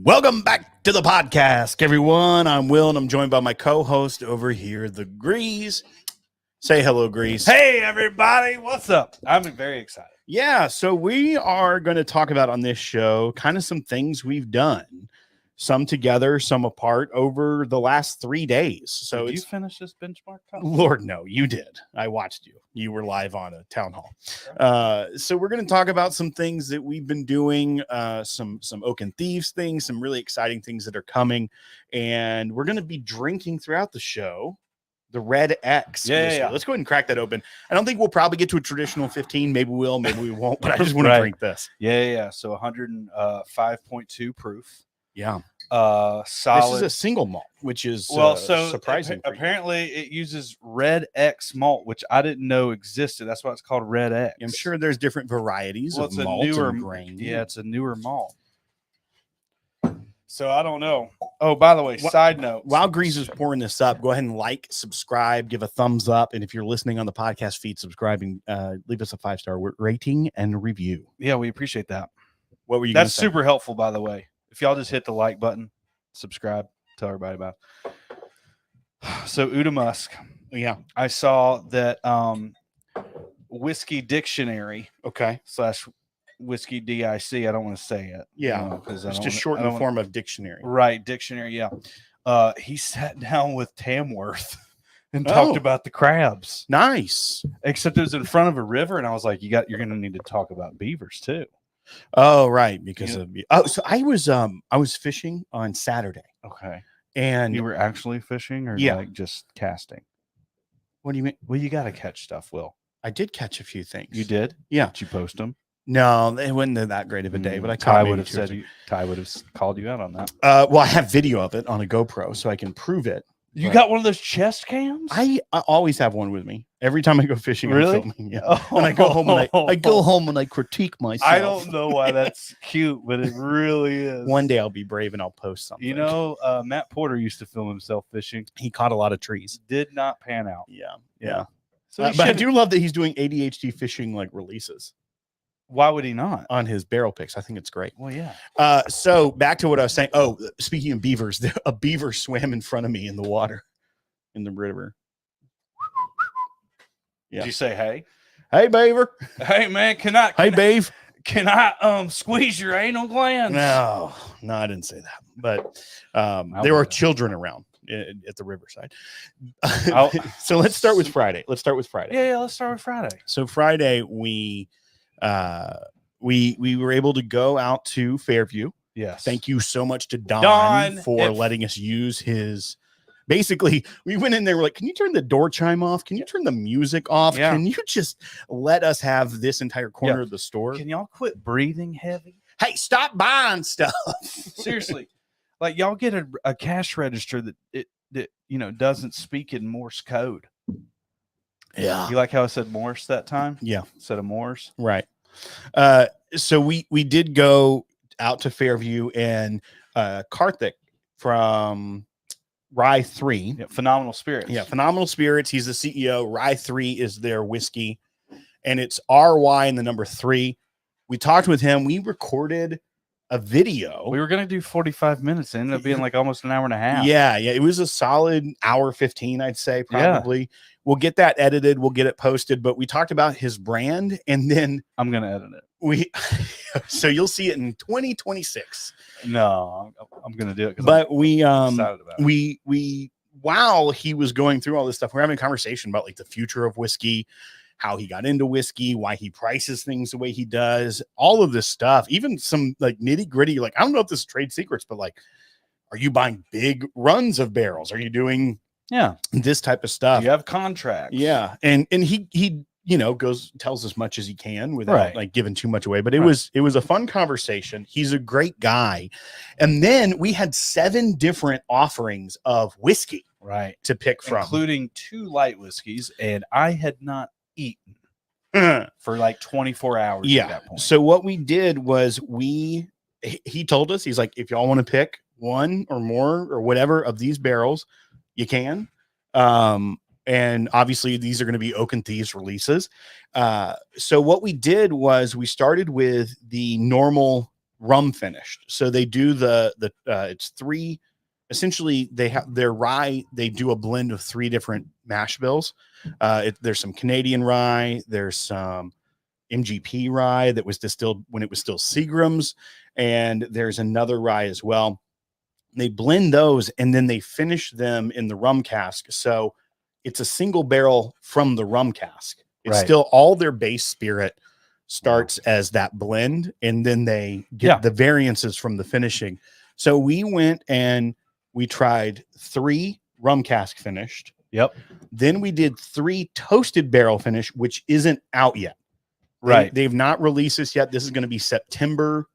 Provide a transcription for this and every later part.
Welcome back to the podcast, everyone. I'm Will, and I'm joined by my co-host over here, the Grease. Say hello, Grease. Hey, everybody. What's up? I'm very excited. Yeah, so we are going to talk about on this show kind of some things we've done, some together, some apart over the last 3 days. So Did you finish this benchmark? Lord, no, you did. I watched you. You were live on a town hall. So we're going to talk about some things that we've been doing, some Oaken Thieves things, some really exciting things that are coming. And we're going to be drinking throughout the show the Red X. Yeah. Let's go ahead and crack that open. I don't think we'll probably get to a traditional 15. Maybe we'll, maybe we won't. But I just want to drink this. Yeah. So 105.2 proof. Yeah. Solid. This is a single malt, which is surprising. Apparently, it uses Red X malt, which I didn't know existed. That's why it's called Red X. I'm sure there's different varieties of malt and grain. Yeah, it's a newer malt. So I don't know. Oh, by the way, side note. While Grease is pouring this up, go ahead and like, subscribe, give a thumbs up. And if you're listening on the podcast feed, subscribing, leave us a 5-star rating and review. Yeah, we appreciate that. What were you That's super helpful, by the way. If y'all just hit the like button, subscribe, tell everybody about it. So Uda Musk. Yeah. I saw that Whiskey Dictionary. Okay. / Whiskey DIC. I don't want to say it. Yeah. Because it's just shortened form of dictionary. Right. Dictionary. Yeah. He sat down with Tamworth and talked about the crabs. Nice. Except it was in front of a river. And I was like, you're going to need to talk about beavers too. Oh, right. Because so I was fishing on Saturday. Okay. And you were actually fishing or like just casting? What do you mean? Well, you got to catch stuff, Will. I did catch a few things. You did? Yeah. Did you post them? No, it wasn't that great of a day, but Ty would have said Ty would have called you out on that. Well, I have video of it on a GoPro, so I can prove it. You got one of those chest cams? I always have one with me every time I go fishing. Really? I'm filming, yeah. And I go home and I go home and I critique myself. I don't know why that's cute, but it really is. One day I'll be brave and I'll post something. You know, Matt Porter used to film himself fishing. He caught a lot of trees. Did not pan out. Yeah. So but I do love that he's doing ADHD fishing like releases. Why would he not? On his barrel picks. I think it's great. Well, yeah. So back to what I was saying. Oh, speaking of beavers, a beaver swam in front of me in the water, in the river. Yeah. Did you say, hey? Hey, beaver. Hey, man, can I squeeze your anal glands? No, I didn't say that. But there were children around at the riverside. So let's start with Friday. Yeah, let's start with Friday. So Friday, we were able to go out to Fairview. Yes. Thank you so much to Don for letting us use his. Basically, we went in there. We're like, can you turn the door chime off? Can you turn the music off? Yeah. Can you just let us have this entire corner of the store? Can y'all quit breathing heavy? Hey, stop buying stuff. Seriously, like y'all get a cash register that doesn't speak in Morse code. Yeah. You like how I said Morse that time? Yeah. Instead of Morse. Right. So we did go out to Fairview, and Karthik from RY3. Yeah, Phenomenal Spirits. Yeah, Phenomenal Spirits. He's the CEO. RY3 is their whiskey, and it's RY and the number 3. We talked with him. We recorded a video. We were going to do 45 minutes. It ended up being like almost an hour and a half. Yeah. It was a solid hour 15, I'd say, probably. Yeah. We'll get that edited. We'll get it posted. But we talked about his brand, and then I'm going to edit it. So you'll see it in 2026. No, I'm going to do it. But I'm excited about it. we while he was going through all this stuff, we're having a conversation about like the future of whiskey, how he got into whiskey, why he prices things the way he does, all of this stuff, even some like nitty gritty. Like, I don't know if this is trade secrets, but like, are you buying big runs of barrels? Are you doing this type of stuff? Do you have contracts? Yeah. And he tells as much as he can without like giving too much away. But it was a fun conversation. He's a great guy. And then we had 7 different offerings of whiskey to pick from, including 2 light whiskeys. And I had not eaten for like 24 hours at that point. So what we did was he told us, he's like, if y'all want to pick one or more or whatever of these barrels, you can. And obviously these are going to be Oaken Thieves releases. So what we did was we started with the normal rum finished. So they do it's three. Essentially, they have their rye. They do a blend of 3 different mash bills. There's some Canadian rye. There's some MGP rye that was distilled when it was still Seagram's, and there's another rye as well. They blend those and then they finish them in the rum cask. So it's a single barrel from the rum cask. It's still all their base spirit starts as that blend, and then they get the variances from the finishing. So we went and we tried 3 rum cask finished. Yep. Then we did 3 toasted barrel finish, which isn't out yet. Right. They've not released this yet. This is going to be September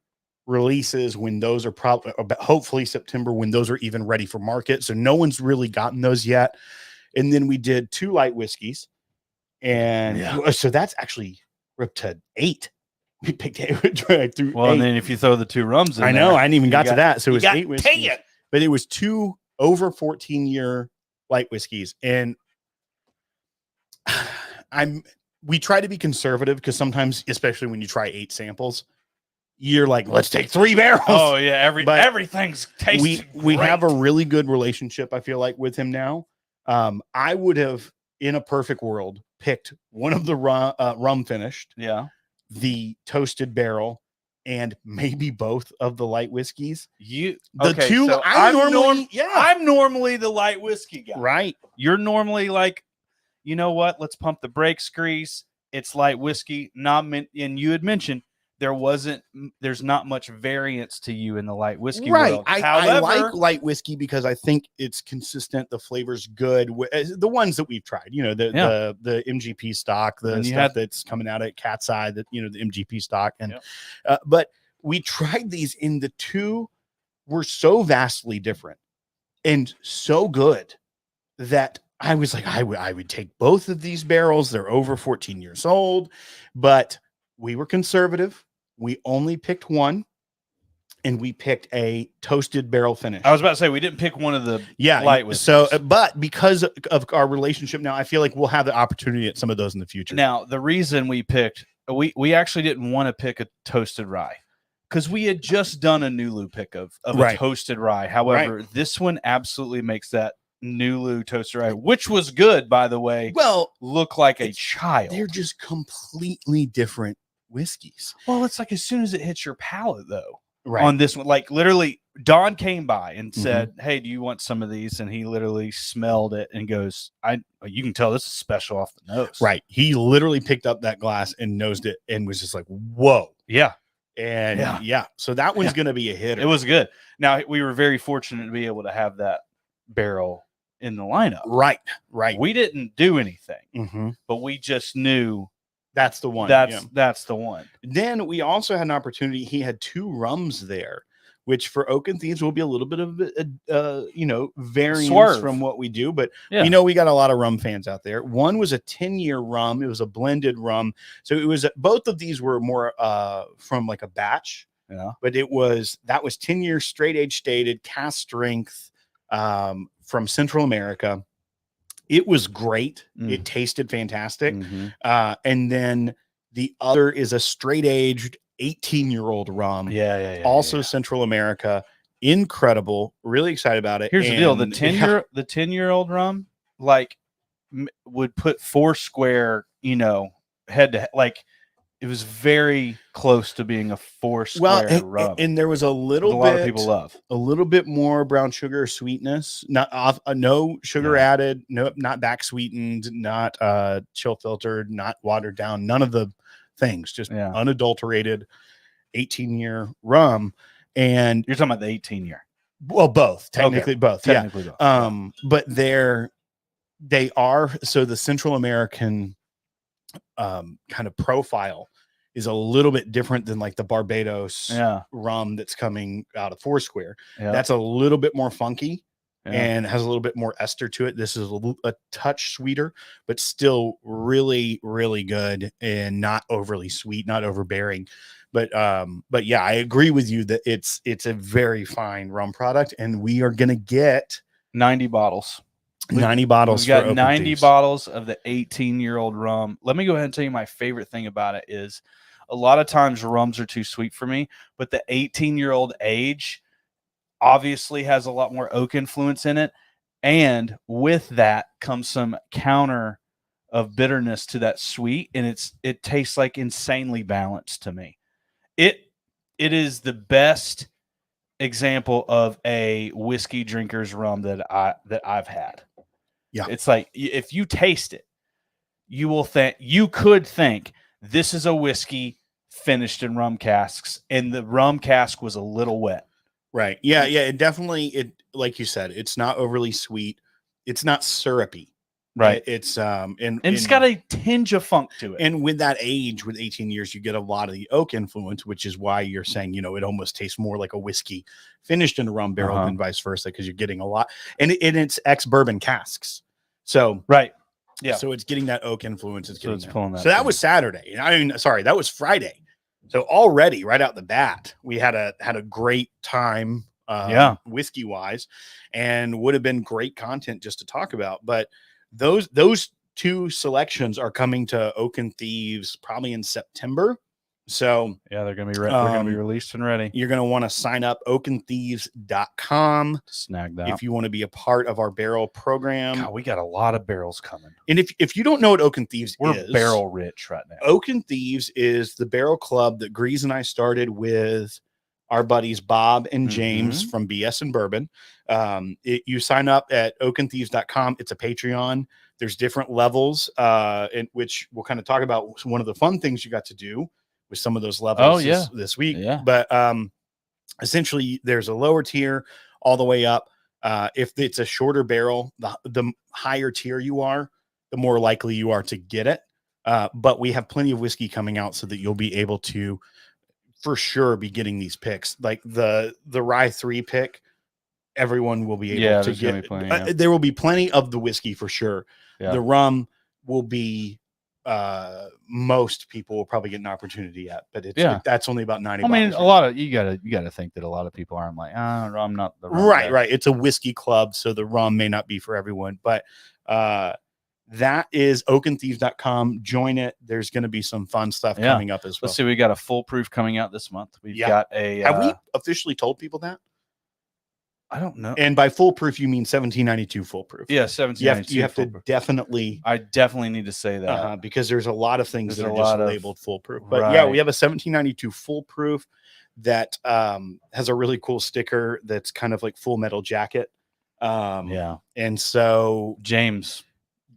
releases, when those are probably, hopefully September, when those are even ready for market. So no one's really gotten those yet. And then we did 2 light whiskeys. And so that's actually up to 8. We picked 8 right through. Well, 8. And then if you throw the 2 rums in I know, there, I didn't even got to that. So it was 8 whiskeys. It. But it was 2 over 14-year light whiskeys. And we try to be conservative, because sometimes, especially when you try 8 samples, you're like, let's take 3 barrels. Oh yeah, everything's tasting. We have a really good relationship, I feel like, with him now. I would have, in a perfect world, picked one of the rum finished, the toasted barrel, and maybe both of the light whiskeys. I'm normally the light whiskey guy. Right. You're normally like, you know what? Let's pump the brakes grease. It's light whiskey. And you had mentioned there's not much variance to you in the light whiskey world. I like light whiskey because I think it's consistent. The flavor's good. The ones that we've tried, the MGP stock, the stuff that's coming out at Cat's Eye, the MGP stock. And, but we tried these, and the 2 were so vastly different and so good that I was like, I would take both of these barrels. They're over 14 years old, but we were conservative. We only picked one, and we picked a toasted barrel finish. I was about to say, we didn't pick one of the light whiskeys. So, but because of our relationship now, I feel like we'll have the opportunity at some of those in the future. Now, the reason we picked, we actually didn't want to pick a toasted rye, because we had just done a Nulu pick of a toasted rye. However, this one absolutely makes that Nulu toasted rye, which was good, by the way. Well, look like a child. They're just completely different whiskeys. Well, it's like as soon as it hits your palate, though, on this one, like literally, Don came by and said, "Hey, do you want some of these?" And he literally smelled it and goes, you can tell this is special off the nose." Right. He literally picked up that glass and nosed it and was just like, "Whoa." Yeah. And so that one's going to be a hitter. It was good. Now, we were very fortunate to be able to have that barrel in the lineup. Right. We didn't do anything, but we just knew that's the one. That's the one. Then we also had an opportunity. He had 2 rums there, which for Oaken Thieves will be a little bit of variance from what we do, but we know we got a lot of rum fans out there. One was a 10-year rum. It was a blended rum. So it was both of these were more from like a batch. Yeah. But that was 10 years straight age stated, cast strength, from Central America. It was great. It tasted fantastic. And then the other is a straight aged 18-year-old rum. Also Central America. Incredible. Really excited about it. Here's the deal. The 10-year-old rum, like, would put Foursquare, head to head. Like, it was very close to being a Foursquare rum. And there was a lot of people love a little bit more brown sugar sweetness, not no sugar added, not back sweetened, not chill filtered, not watered down, none of the things, just unadulterated 18-year rum. And you're talking about the 18-year. Well, both, technically both. But they are, so the Central American kind of profile is a little bit different than like the Barbados rum that's coming out of Foursquare. That's a little bit more funky and has a little bit more ester to it. This is a touch sweeter, but still really, really good and not overly sweet, not overbearing. But yeah, I agree with you that it's a very fine rum product, and we are going to get 90 bottles. 90 bottles. We've got 90 bottles of the 18-year-old rum. Let me go ahead and tell you my favorite thing about it is A lot of times rums are too sweet for me, but the 18-year-old age obviously has a lot more oak influence in it. And with that comes some counter of bitterness to that sweet. And it tastes like insanely balanced to me. It is the best example of a whiskey drinker's rum that I've had. Yeah. It's like, if you taste it, you could think this is a whiskey finished in rum casks, and the rum cask was a little wet. Right. Yeah. Yeah. It definitely, like you said, it's not overly sweet. It's not syrupy. Right. It's and it's got a tinge of funk to it. And with that age, with 18 years, you get a lot of the oak influence, which is why you're saying, it almost tastes more like a whiskey finished in a rum barrel than vice versa, because you're getting a lot, and it's ex-bourbon casks. So right. Yeah. So it's getting that oak influence. It's pulling that. So that was Saturday. That was Friday. So already right out the bat, we had a great time, whiskey wise, and would have been great content just to talk about. But those two selections are coming to Oaken Thieves probably in September. So yeah, they're going to be they're going to be released and ready. You're going to want to sign up oakenthieves.com. Snag that if you want to be a part of our barrel program. God, we got a lot of barrels coming. And if you don't know what Oaken Thieves we're is, barrel rich right now. Oaken Thieves is the barrel club that Grease and I started with our buddies Bob and James from BS and Bourbon. You sign up at oakenthieves.com. It's a Patreon. There's different levels, in which we'll kind of talk about one of the fun things you got to do with some of those levels this week. Yeah. But essentially, there's a lower tier all the way up. If it's a shorter barrel, the higher tier you are, the more likely you are to get it. But we have plenty of whiskey coming out so that you'll be able to, for sure, be getting these picks. Like the RY3 pick, everyone will be able to get. There will be plenty of the whiskey for sure. Yeah. The rum will be, most people will probably get an opportunity at, but that's only about 90. I mean, a lot of you gotta think that a lot of people aren't like, I'm not the rum right. guy. Right. It's a whiskey club, so the rum may not be for everyone, but that is oakenthieves.com. Join it. There's going to be some fun stuff coming up as well. Let's see. We got a foolproof coming out this month. We've got a. Have we officially told people that? I don't know. And by foolproof, you mean 1792 foolproof. Yeah, 1792. You have to definitely. I definitely need to say that because there's a lot of things that are just labeled foolproof. But we have a 1792 foolproof that has a really cool sticker that's kind of like Full Metal Jacket. And so James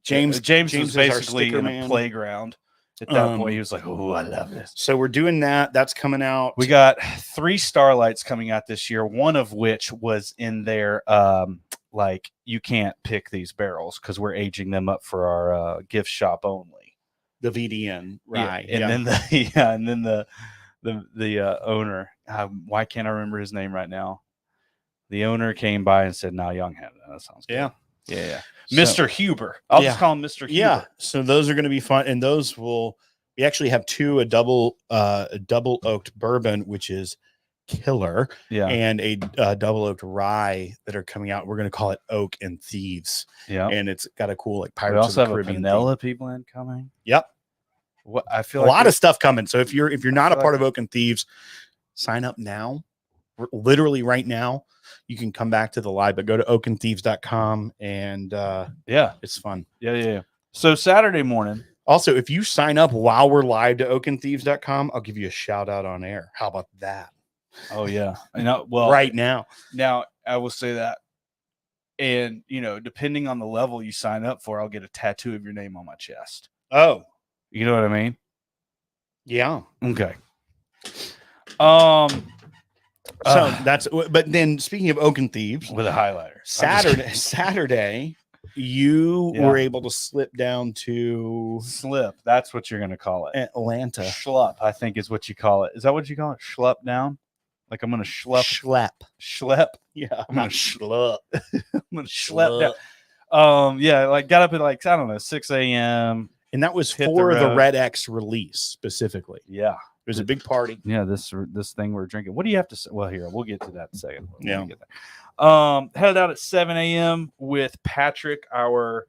was basically in a playground. At that point, he was like, "Oh, I love this." So we're doing that. That's coming out. We got 3 Starlights coming out this year. One of which was in there. Like, you can't pick these barrels because we're aging them up for our gift shop only. The VDN, right? And then the owner. Why can't I remember his name right now? The owner came by and said, "No, Young had that sounds good." Yeah. Mr. Huber. I'll just call him Mr. Huber. Yeah. So those are going to be fun. And those we actually have 2, a double oaked bourbon, which is killer. Yeah. And a double oaked rye that are coming out. We're going to call it Oaken Thieves. Yeah. And it's got a cool, like, Pirates we also of the have Caribbean. Vanilla people incoming. Yep. I feel a lot of stuff coming. So if you're not a part of Oaken Thieves, sign up now. Literally right now. You can come back to the live, but go to oakenthieves.com and it's fun. Yeah. So Saturday morning. Also, if you sign up while we're live to oakenthieves.com, I'll give you a shout out on air. How about that? Oh yeah. Well, right now. Now I will say that. And depending on the level you sign up for, I'll get a tattoo of your name on my chest. Oh. You know what I mean? Yeah. Okay. So but then speaking of Oaken Thieves with a highlighter, Saturday, you were able to slip down to That's what you're going to call it. Atlanta. Schlup, I think is what you call it. Is that what you call it? Schlup down? Like I'm going to schlep. Yeah. I'm going to schlup. I'm going to schlep down. Like got up at like, I don't know, 6 a.m. And that was for the Red X release specifically. Yeah. It was a big party. Yeah, this thing we're drinking. What do you have to say? Well, here, we'll get to that in a second. Headed out at 7 a.m. with Patrick, our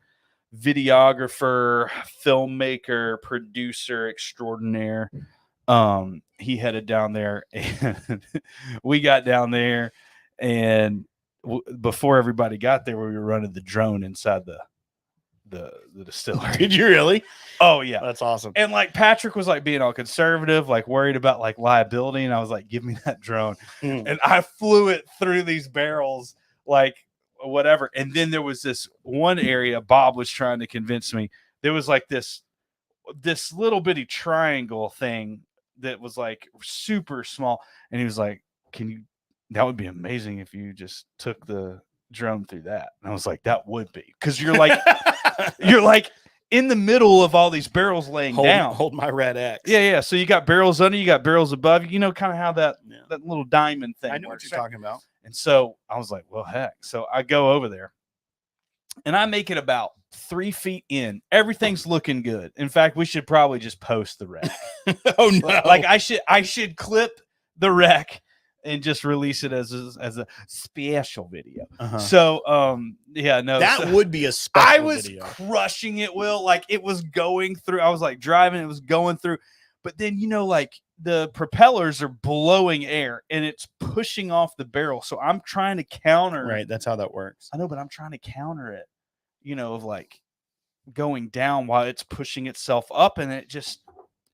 videographer, filmmaker, producer extraordinaire. he headed down there, and we got down there, and before everybody got there, we were running the drone inside the distillery. Did you really? Oh yeah, that's awesome. And like Patrick was like being all conservative, like worried about like liability, and I was like, "Give me that drone," and I flew it through these barrels, like whatever. And then there was this one area Bob was trying to convince me. There was like this little bitty triangle thing that was like super small, and he was like, "Can you? That would be amazing if you just took the drone through that." And I was like, "That would be," because you're like, you're like in the middle of all these barrels laying down. Hold my red X. Yeah. So you got barrels under, you got barrels above. You know, kind of how that little diamond thing. I know what you're talking about. And so I was like, "Well, heck." So I go over there, and I make it about 3 feet in. Everything's looking good. In fact, we should probably just post the wreck. Oh no! Like I should clip the wreck and just release it as a special video. So that would be a special. I was video. crushing it, Will. Like it was going through. I was like driving. It was going through. But then like the propellers are blowing air and it's pushing off the barrel. So I'm trying to counter. Right. That's how that works. I know, but I'm trying to counter it. Of like going down while it's pushing itself up, and it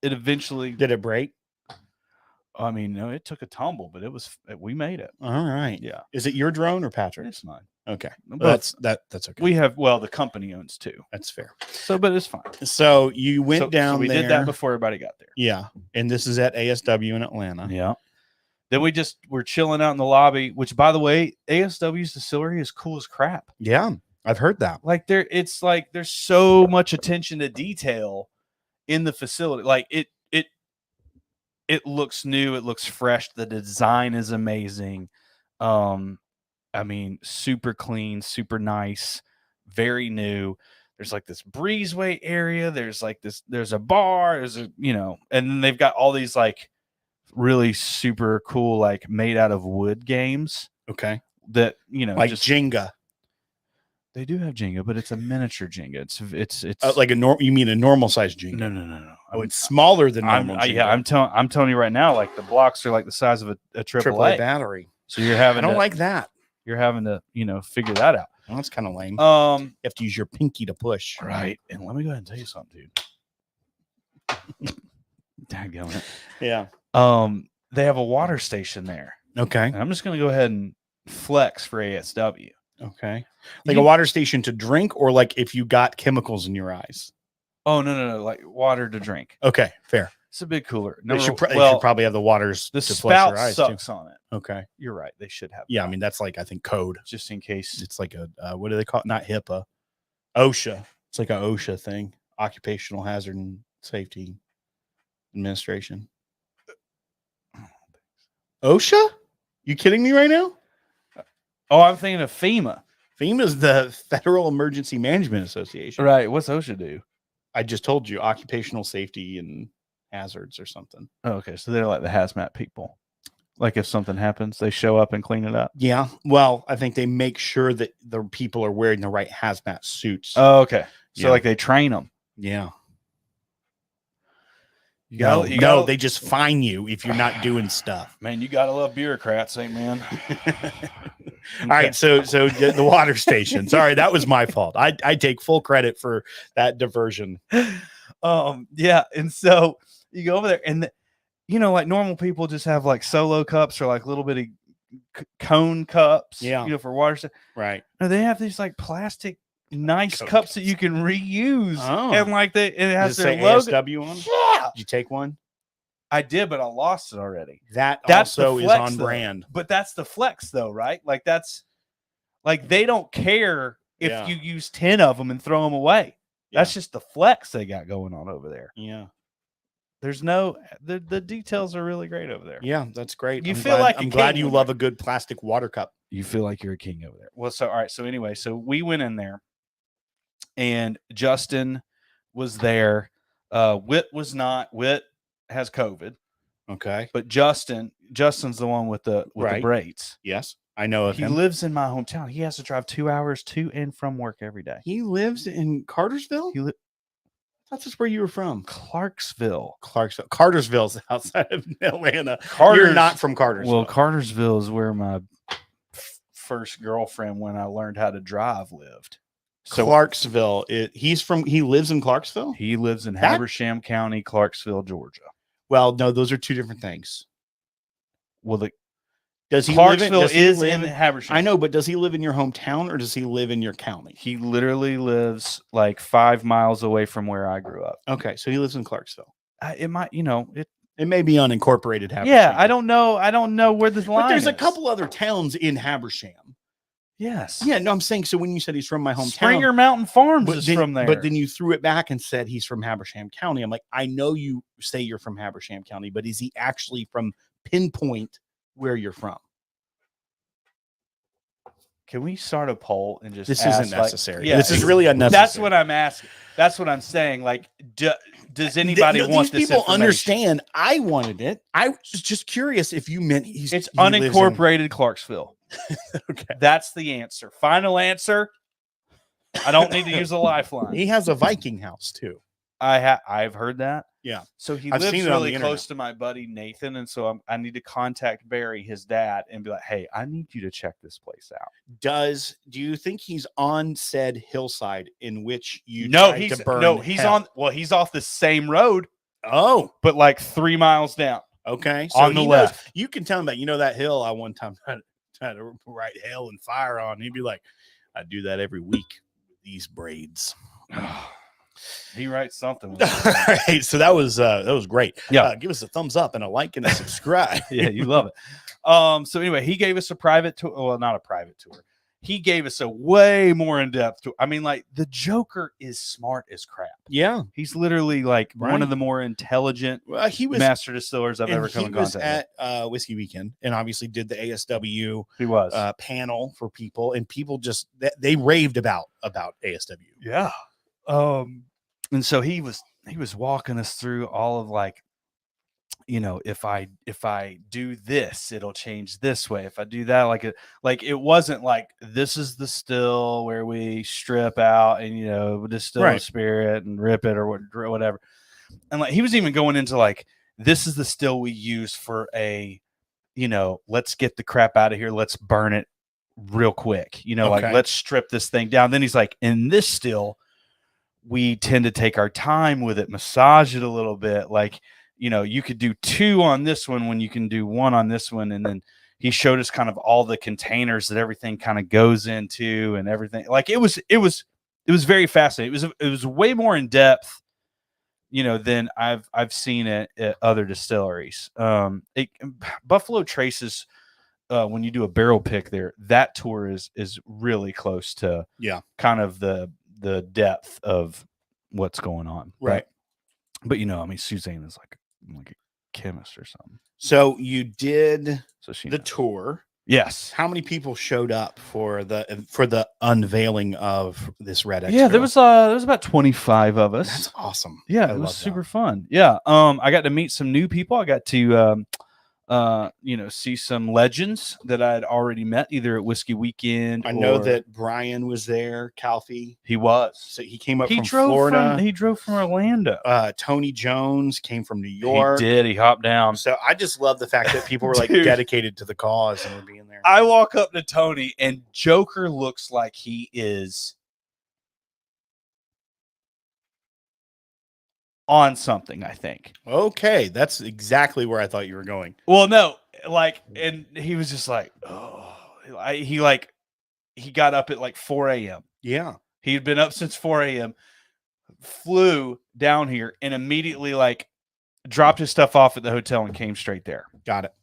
eventually did it break? I mean, no, it took a tumble, but we made it. All right. Yeah. Is it your drone or Patrick? It's mine. Okay. Well, that's okay. We have, the company owns 2. That's fair. So, but it's fine. So you went down we there. did that before everybody got there. Yeah. And this is at ASW in Atlanta. Yeah. Then we're chilling out in the lobby, which, by the way, ASW's distillery is cool as crap. Yeah. I've heard that. Like it's like there's so much attention to detail in the facility. Like it looks new, it looks fresh. The design is amazing. I mean, super clean, super nice, very new. There's like this breezeway area. There's a bar. There's and then they've got all these like really super cool, like made out of wood games. Okay. That, like just Jenga. They do have Jenga, but it's a miniature Jenga. It's like you mean a normal size Jenga? No. Oh, it's smaller than normal Jenga. Yeah, I'm telling you right now, like the blocks are like the size of a AAA battery. So you're having I don't like that. You're having to, figure that out. Well, that's kind of lame. You have to use your pinky to push. Right. And let me go ahead and tell you something, dude. Dadgummit. Yeah. They have a water station there. Okay. And I'm just gonna go ahead and flex for ASW. Okay. Like a water station to drink, or like if you got chemicals in your eyes? Oh, no. Like water to drink. Okay. Fair. It's a big cooler. They should probably have the waters. The to spout your eyes sucks too. on it. Okay. You're right. They should have. Yeah. That. I mean, that's like, I think code. Just in case. It's like a, what do they call it? Not HIPAA. OSHA. It's like a OSHA thing. Occupational Hazard and Safety Administration. OSHA? You kidding me right now? Oh, I'm thinking of FEMA. FEMA is the Federal Emergency Management Association. Right. What's OSHA do? I just told you, occupational safety and hazards or something. Oh, okay. So they're like the hazmat people. Like if something happens, they show up and clean it up. Yeah. Well, I think they make sure that the people are wearing the right hazmat suits. Oh, okay. So like they train them. Yeah. No, they just fine you if you're not doing stuff. Man, you gotta love bureaucrats, ain't man? All right, so the water station. Sorry, that was my fault. I take full credit for that diversion. Yeah, and so you go over there, and like normal people just have like solo cups or like little bitty cone cups. Yeah, for water. Right. No, they have these like plastic nice cups that you can reuse. Oh. And like it has Does their it say logo. ASW on? Yeah. Did you take one? I did, but I lost it already. That's also is on brand. But that's the flex though, right? Like that's like they don't care if you use 10 of them and throw them away. Yeah. That's just the flex they got going on over there. Yeah. There's the details are really great over there. Yeah, that's great. I'm glad you love a good plastic water cup. You feel like you're a king over there. Well, all right. So anyway, so we went in there and Justin was there. Whit was not. Whit has COVID. Okay. But Justin's the one with the braids. Yes. I know of him. He lives in my hometown. He has to drive 2 hours to and from work every day. He lives in Cartersville? That's just where you were from. Clarksville. Cartersville's outside of Atlanta. You're not from Cartersville. Well, Cartersville is where my first girlfriend, when I learned how to drive, lived. So Clarksville. He lives in Clarksville? He lives in Habersham County, Clarksville, Georgia. Well, no, those are two different things. Well, Clarksville is in Habersham. I know, but does he live in your hometown or does he live in your county? He literally lives like 5 miles away from where I grew up. Okay, so he lives in Clarksville. It might, it may be unincorporated Habersham. Yeah, I don't know where the line is. But there's a couple other towns in Habersham. Yes. Yeah, no, I'm saying, so when you said he's from my hometown, Springer Mountain Farms is from there. But then you threw it back and said he's from Habersham County. I'm like, I know you say you're from Habersham County, but is he actually from pinpoint where you're from? Can we start a poll and just this ask, isn't necessary. Yeah, this is really unnecessary. That's what I'm asking. That's what I'm saying. Like, does anybody want these people understand? I wanted it. I was just curious if you meant it's unincorporated Clarksville. Okay, that's the answer. Final answer. I don't need to use a lifeline. He has a Viking house too. I've heard that. Yeah. So he lives really close to my buddy Nathan, and so I need to contact Barry, his dad, and be like, "Hey, I need you to check this place out." Do you think he's on said hillside in which you he's on? Well, he's off the same road. Oh, but like 3 miles down. Okay, so on the left. You can tell him that. You know that hill I one time had to write hell and fire on. He'd be like, "I do that every week with these braids." He writes something. All right, so that was great. Yeah, give us a thumbs up and a like and a subscribe. Yeah, you love it. So anyway, he gave us a private tour. Well, not a private tour. He gave us a way more in-depth tour. I mean, like, the Joker is smart as crap. Yeah, he's literally like one of the more intelligent master distillers I've ever come in contact with. He was at Whiskey Weekend and obviously did the ASW panel for people, and people just they raved about ASW. Yeah. And so he was walking us through all of, like, if I do this, it'll change this way. If I do that, it wasn't like, this is the still where we strip out and distill spirit and rip it or whatever. And like, he was even going into like, this is the still we use for a, let's get the crap out of here, let's burn it real quick, like, let's strip this thing down. Then he's like, in this still, we tend to take our time with it, massage it a little bit. Like, you could do 2 on this one when you can do 1 on this one. And then he showed us kind of all the containers that everything kind of goes into and everything. Like, it was very fascinating. It was way more in depth, than I've seen it at other distilleries. Buffalo Traces, when you do a barrel pick there, that tour is really close to kind of the depth of what's going on. Right. But Suzanne is like a chemist or something. So you did the tour. Yes. How many people showed up for the unveiling of this Red Expo? Yeah, there was about 25 of us. That's awesome. Yeah, it was super fun. Yeah. I got to meet some new people. I got to see some legends that I had already met either at Whiskey Weekend. I know that Brian was there, Calfee. He was. So he came up from Florida. He drove from Orlando. Tony Jones came from New York. He did. He hopped down. So I just love the fact that people were like dedicated to the cause and were being there. I walk up to Tony and Joker looks like he is on something, I think. Okay, that's exactly where I thought you were going. Well, no, like, and he was just like, he got up at like 4 a.m. Yeah. He'd been up since 4 a.m., flew down here, and immediately like dropped his stuff off at the hotel and came straight there. Got it.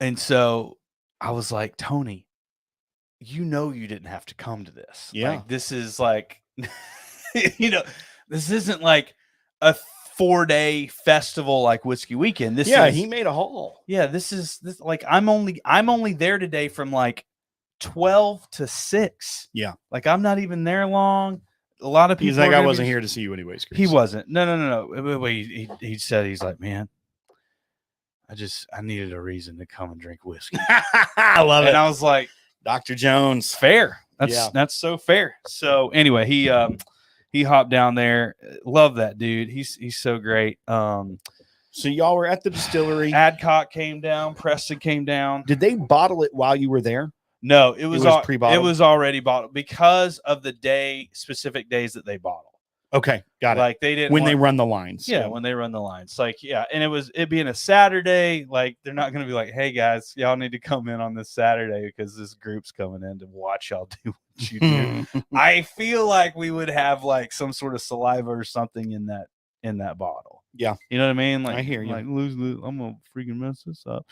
And so I was like, Tony, you didn't have to come to this. Yeah. Like, this is like, this isn't like a 4-day festival like Whiskey Weekend. He made a haul. Yeah, this like, I'm only there today from like 12 to 6. Yeah. Like, I'm not even there long. A lot of people. He's like, I wasn't here to see you anyways. He wasn't. No. He said, he's like, man, I needed a reason to come and drink whiskey. I love it. And I was like, Dr. Jones. Fair. That's so fair. So anyway, he hopped down there. Love that dude. He's so great. So y'all were at the distillery. Adcock came down. Preston came down. Did they bottle it while you were there? No, it was pre-bottled? It was already bottled because of the specific days that they bottle. Okay, got it. Like they didn't when they run the lines. Yeah, when they run the lines. Like, yeah, and it being a Saturday, like they're not going to be like, "Hey guys, y'all need to come in on this Saturday because this group's coming in to watch y'all do what you do." I feel like we would have like some sort of saliva or something in that bottle. Yeah, you know what I mean. Like, I hear you. Like, I'm gonna freaking mess this up.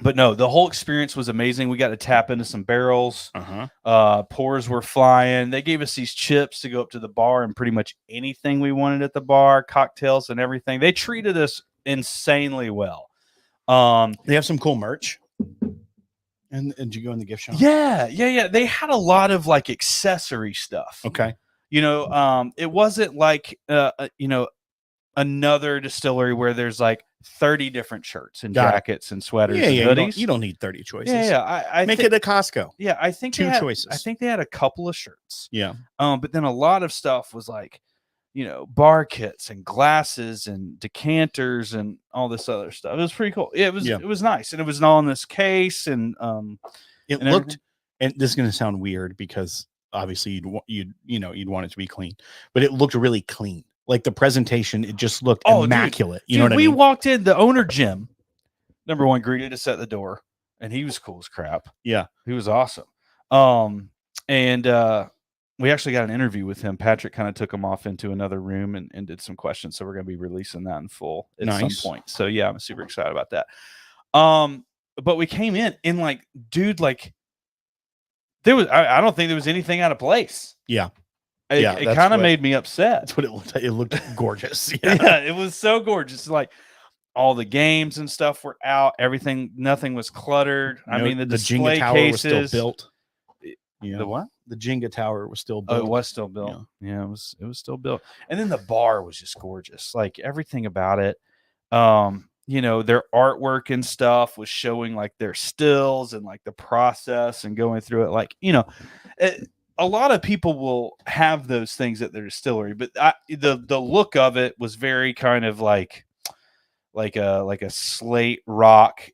But no, the whole experience was amazing. We got to tap into some barrels. Pours were flying. They gave us these chips to go up to the bar and pretty much anything we wanted at the bar, cocktails and everything. They treated us insanely well. They have some cool merch. And did you go in the gift shop? Yeah. They had a lot of like accessory stuff. Okay. It wasn't like another distillery where there's like 30 different shirts and jackets and sweaters and hoodies. You don't need 30 choices. I make it a Costco. Yeah, I think two choices. I think they had a couple of shirts. Yeah. But then a lot of stuff was like, bar kits and glasses and decanters and all this other stuff. It was pretty cool. It was nice. And it was all in this case and it looked, and this is going to sound weird because obviously you'd want it to be clean, but it looked really clean. Like the presentation, it just looked immaculate. Dude, you know what I mean? We walked in, the owner, Jim, number one, greeted us at the door, and he was cool as crap. Yeah. He was awesome. And we actually got an interview with him. Patrick kind of took him off into another room and did some questions. So we're going to be releasing that in full at some point. So yeah, I'm super excited about that. But we came in and like, dude, like there was, I don't think there was anything out of place. Yeah. It kind of made me upset. That's what it looked like. It looked gorgeous. Yeah, it was so gorgeous. Like all the games and stuff were out. Everything, nothing was cluttered. I mean, the display Jenga tower cases was still built. The what? The Jenga tower was still built. Oh, it was still built. Yeah, it was still built. And then the bar was just gorgeous. Like everything about it. Their artwork and stuff was showing like their stills and like the process and going through it. Like, a lot of people will have those things at their distillery, but the look of it was very kind of like a slate rock,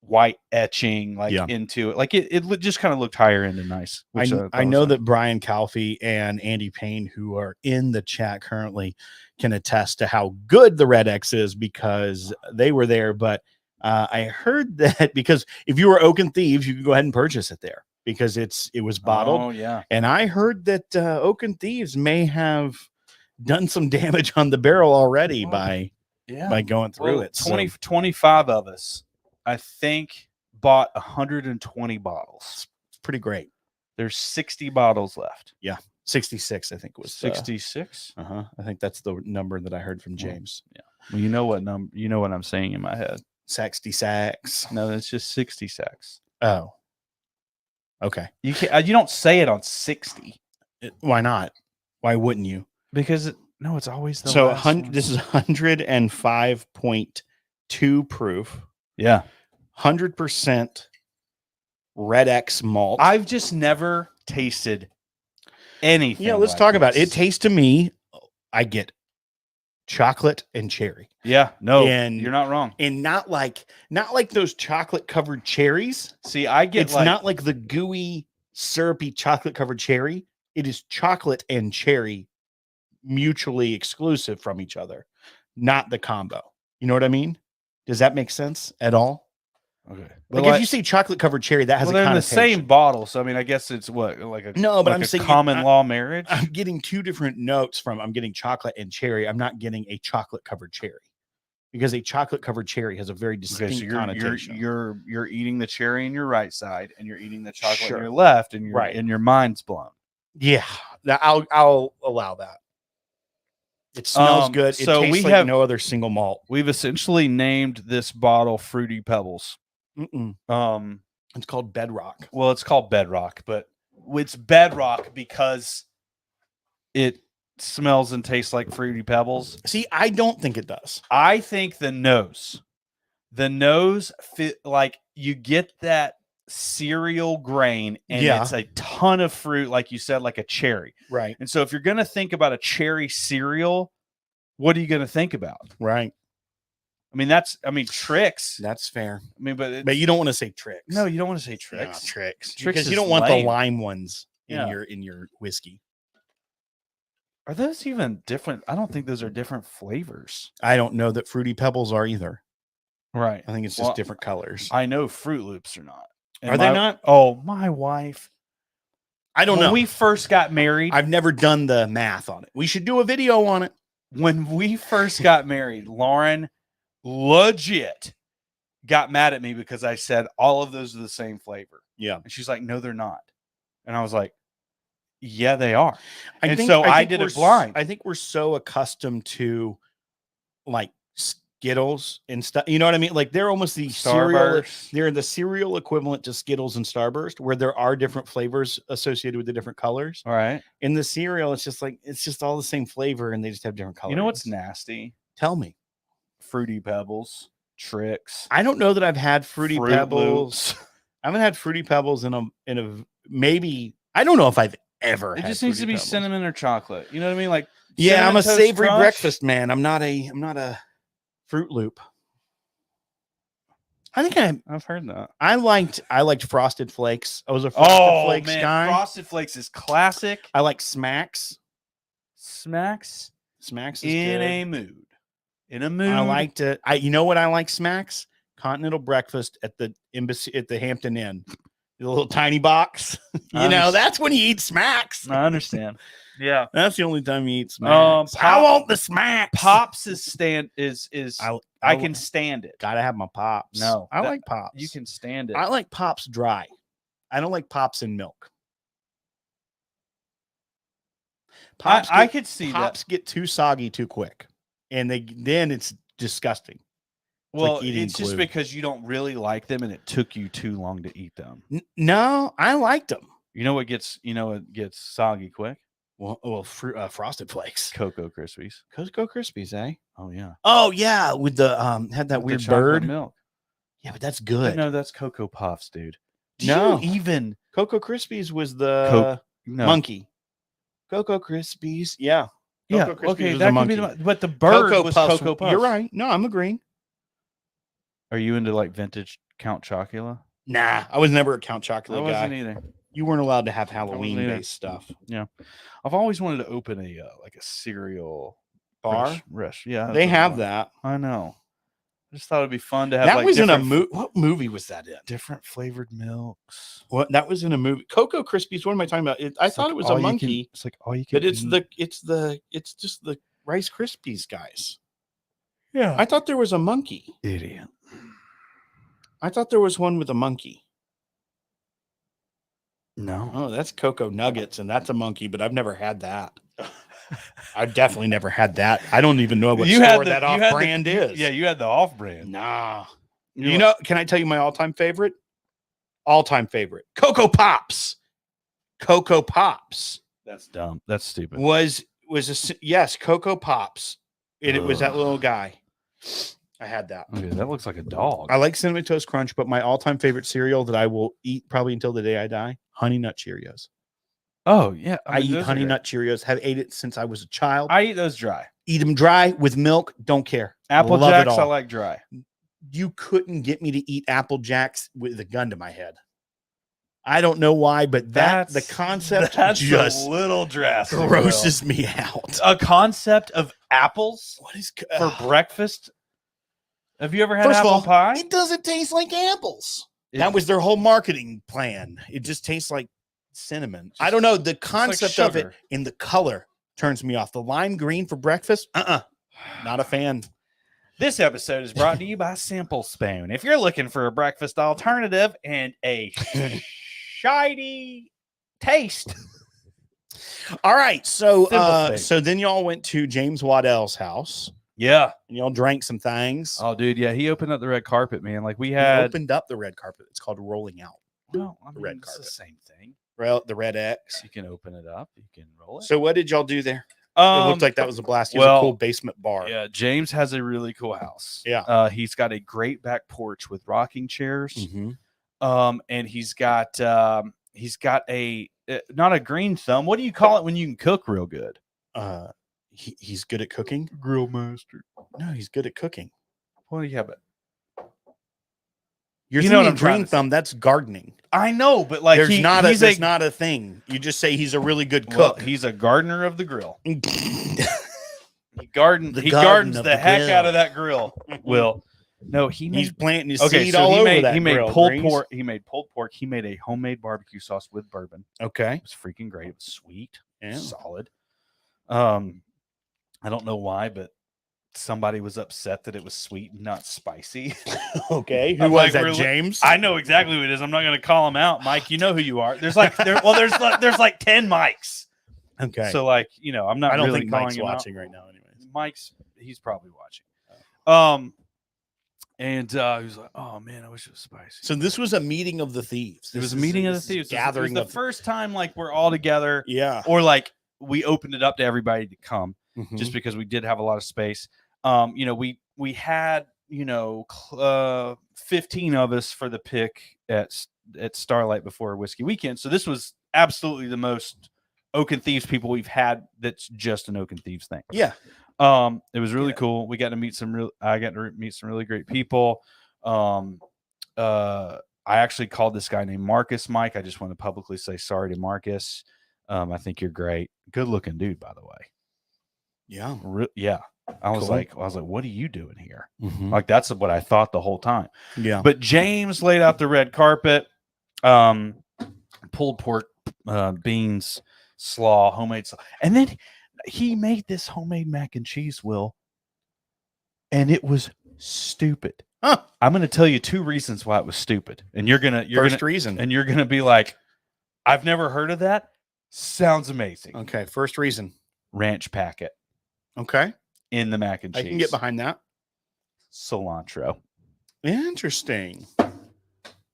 white etching into it. Like it just kind of looked higher end and nice. I know that Brian Calfee and Andy Payne, who are in the chat currently, can attest to how good the Red X is because they were there. But I heard that because if you were Oaken Thieves, you could go ahead and purchase it there. Because it was bottled. Oh, yeah. And I heard that Oaken Thieves may have done some damage on the barrel already by going through it. 25 of us, I think, bought 120 bottles. It's pretty great. There's 60 bottles left. Yeah. 66, I think it was 66. I think that's the number that I heard from James. Yeah. Well, you know what number? You know what I'm saying in my head. 60 sacks. No, that's just 60 sacks. Oh. Okay. You can't. You don't say it on 60. Why not? Why wouldn't you? Because it's always the last one. This is 105.2 proof. Yeah. 100% Red X malt. I've just never tasted anything. Yeah, let's talk about it. It tastes to me, I get chocolate and cherry. Yeah, no, and you're not wrong. And not like those chocolate covered cherries. See, I get it's not like the gooey, syrupy chocolate covered cherry. It is chocolate and cherry mutually exclusive from each other, not the combo. You know what I mean? Does that make sense at all? Okay. Like if you say chocolate covered cherry, that has a connotation. They're in the same bottle, so I mean, I guess it's what I'm saying common law marriage. I'm getting two different notes from. I'm getting chocolate and cherry. I'm not getting a chocolate covered cherry because a chocolate covered cherry has a very distinct connotation. You're eating the cherry in your right side, and you're eating the chocolate in your left, and your mind's blown. Yeah, I'll allow that. It smells good. It tastes like no other single malt. We've essentially named this bottle Fruity Pebbles. It's called Bedrock. Well, it's called Bedrock, but it's Bedrock because it smells and tastes like Fruity Pebbles. See, I don't think it does. I think the nose fit like you get that cereal grain, and it's a ton of fruit, like you said, like a cherry. Right. And so if you're going to think about a cherry cereal, what are you going to think about? Right. I mean, Trix. That's fair. I mean, but you don't want to say Trix. No, you don't want to say Trix. No, Trix. Trix because is you don't want lame. the lime ones in your whiskey. Are those even different? I don't think those are different flavors. I don't know that Fruity Pebbles are either. Right. I think it's just different colors. I know Fruit Loops are not. And are they not? Oh, my wife. I don't know. When we first got married. I've never done the math on it. We should do a video on it. When we first got married, Lauren legit got mad at me because I said all of those are the same flavor. Yeah. And she's like, no, they're not. And I was like, yeah, they are. I did it blind. I think we're so accustomed to like Skittles and stuff. You know what I mean? Like they're almost the cereal. They're the cereal equivalent to Skittles and Starburst, where there are different flavors associated with the different colors. All right. In the cereal, it's just all the same flavor, and they just have different colors. You know what's nasty? Tell me. Fruity Pebbles, Trix. I don't know that I've had Fruity Pebbles. Loops. I haven't had Fruity Pebbles in a maybe. I don't know if I've ever. It just needs to be cinnamon or chocolate. You know what I mean? Like I'm a savory breakfast man. I'm not a Fruit Loop. I think I've heard that. I liked Frosted Flakes. I was a Frosted Flakes guy. Frosted Flakes is classic. I like Smacks. Smacks is in good. a mood. In a mood. I liked it. You know what I like Smacks? Continental breakfast at the embassy at the Hampton Inn. The little tiny box. That's when you eat Smacks. I understand. Yeah. That's the only time you eat Smacks. I want the Smacks. Pops I can stand it. Gotta have my Pops. No. I like Pops. You can stand it. I like Pops dry. I don't like Pops in milk. I could see Pops get too soggy too quick. And then it's disgusting. Well, it's just because you don't really like them and it took you too long to eat them. No, I liked them. You know what gets soggy quick? Well, Frosted Flakes. Cocoa Krispies. Cocoa Krispies, eh? Oh yeah. Oh yeah, with the had that weird bird milk. Yeah, but that's good. No, that's Cocoa Puffs, dude. Even Cocoa Krispies was the monkey. Cocoa Krispies, yeah. Cocoa Krispies okay, that could be but the bird was Cocoa Puffs. You're right. No, I'm agreeing. Are you into like vintage Count Chocula? Nah, I was never a Count Chocula guy. I wasn't either. You weren't allowed to have Halloween-based stuff. Yeah, I've always wanted to open a like a cereal bar. Yeah, they have that. I know. I just thought it'd be fun to have. That was in a movie. What movie was that in? Different flavored milks. What? That was in a movie. Cocoa Krispies. What am I talking about? I thought it was a monkey. It's like all you can. But it's just the Rice Krispies guys. Yeah, I thought there was a monkey. Idiot. I thought there was one with a monkey. No. Oh, that's Cocoa Nuggets, and that's a monkey, but I've never had that. I've definitely never had that. I don't even know what store that off-brand is. Yeah, you had the off-brand. Nah. Can I tell you my all-time favorite? All-time favorite. Cocoa Pops. Cocoa Pops. That's dumb. That's stupid. Yes, Cocoa Pops. It was that little guy. I had that. Okay, that looks like a dog. I like Cinnamon Toast Crunch, but my all-time favorite cereal that I will eat probably until the day I die, Honey Nut Cheerios. Oh, yeah. I eat Honey Nut Cheerios. Have ate it since I was a child. I eat those dry. Eat them dry with milk. Don't care. Apple Jacks, I like dry. You couldn't get me to eat Apple Jacks with a gun to my head. I don't know why, but the concept just a little drastic. Grosses me out. A concept of apples what is for breakfast? Have you ever had apple pie? It doesn't taste like apples. That was their whole marketing plan. It just tastes like cinnamon. I don't know. The concept of it in the color turns me off. The lime green for breakfast? Not a fan. This episode is brought to you by Simple Spoon. If you're looking for a breakfast alternative and a shiny taste. All right. So then y'all went to James Waddell's house. Yeah. And y'all drank some things. Oh, dude. Yeah. He opened up the red carpet, man. Like he opened up the red carpet. It's called rolling out. Well, the red carpet. It's the same thing. The red X. You can open it up. You can roll it. So what did y'all do there? It looked like that was a blast. It was a cool basement bar. Yeah. James has a really cool house. Yeah. He's got a great back porch with rocking chairs. Mm-hmm. And he's got a not a green thumb. What do you call it when you can cook real good? He's good at cooking. Grill master. No, he's good at cooking. Well, yeah, but you know what I'm green thumb. That's gardening. I know, but like there's not a thing. You just say he's a really good cook. Well, he's a gardener of the grill. He gardens the heck out of that grill. Will. No, he's planting his seed all over that. He made pulled pork. He made pulled pork. He made a homemade barbecue sauce with bourbon. Okay, it was freaking great. It was sweet, solid. I don't know why, but somebody was upset that it was sweet and not spicy. Okay, who was that? James? I know exactly who it is. I'm not going to call him out, Mike. You know who you are. There's like there's like 10 Mikes. Okay, so like I'm not. I don't really think Mike's calling watching right now. Anyways, he's probably watching. And he was like, "Oh man, I wish it was spicy." So this was a meeting of the thieves. It was a meeting of the thieves. Gathering. It was the first time like we're all together. Yeah. Or like we opened it up to everybody to come, just because we did have a lot of space. We had 15 of us for the pick at Starlight before Whiskey Weekend. So this was absolutely the most Oaken Thieves people we've had. That's just an Oaken Thieves thing. Yeah. It was really cool. We got to meet I got to meet some really great people. I actually called this guy named Marcus. Mike, I just want to publicly say sorry to Marcus. I think you're great. Good looking dude, by the way. Yeah. Yeah. I was like, what are you doing here? Like, that's what I thought the whole time. Yeah. But James laid out the red carpet, pulled pork, beans, slaw, homemade slaw. And then he made this homemade mac and cheese, Will. And it was stupid. Huh. I'm going to tell you 2 reasons why it was stupid. And you're going to be like, I've never heard of that. Sounds amazing. Okay. First reason. Ranch packet. Okay. In the mac and cheese. I can get behind that. Cilantro. Interesting.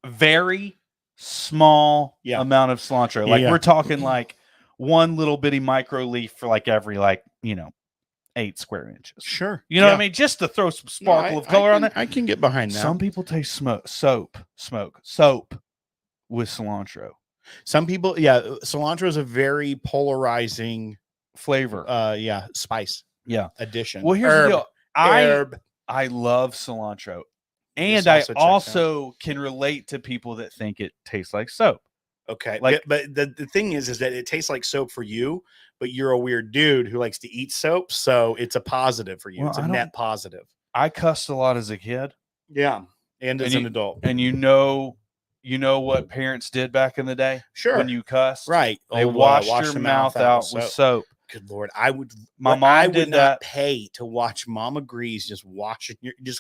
Very small amount of cilantro. Like we're talking like one little bitty micro leaf for like every 8 square inches. Sure. You know what I mean? Just to throw some sparkle of color on there. I can get behind that. Some people taste soap with cilantro. Some people, cilantro is a very polarizing flavor. Spice. Yeah. Addition. Well, here's the deal. I love cilantro. And I also can relate to people that think it tastes like soap. Okay. But the thing is that it tastes like soap for you, but you're a weird dude who likes to eat soap. So it's a positive for you. Well, it's a net positive. I cussed a lot as a kid. Yeah. And as an adult. And you know what parents did back in the day? Sure. When you cussed. Right. They washed your mouth out with soap. Good Lord. I would not pay to watch Mama Grease just